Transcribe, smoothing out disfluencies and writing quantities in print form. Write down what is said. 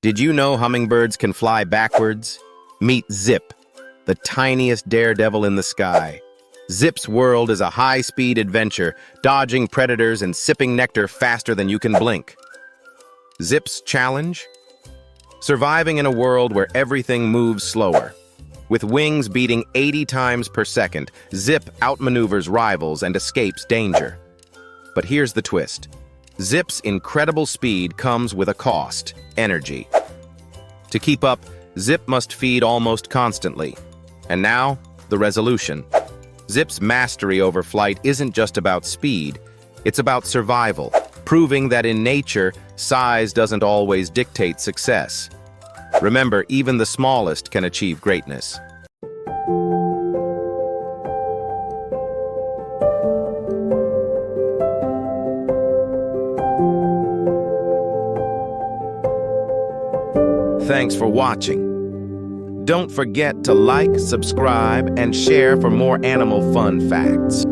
Did you know hummingbirds can fly backwards? Meet Zip, the tiniest daredevil in the sky. Zip's world is a high-speed adventure, dodging predators and sipping nectar faster than you can blink. Zip's challenge? Surviving in a world where everything moves slower. With wings beating 80 times per second, Zip outmaneuvers rivals and escapes danger. But here's the twist. Zip's incredible speed comes with a cost: energy. To keep up, Zip must feed almost constantly. And now, the resolution. Zip's mastery over flight isn't just about speed, it's about survival, proving that in nature, size doesn't always dictate success. Remember, even the smallest can achieve greatness. Thanks for watching. Don't forget to like, subscribe, and share for more animal fun facts.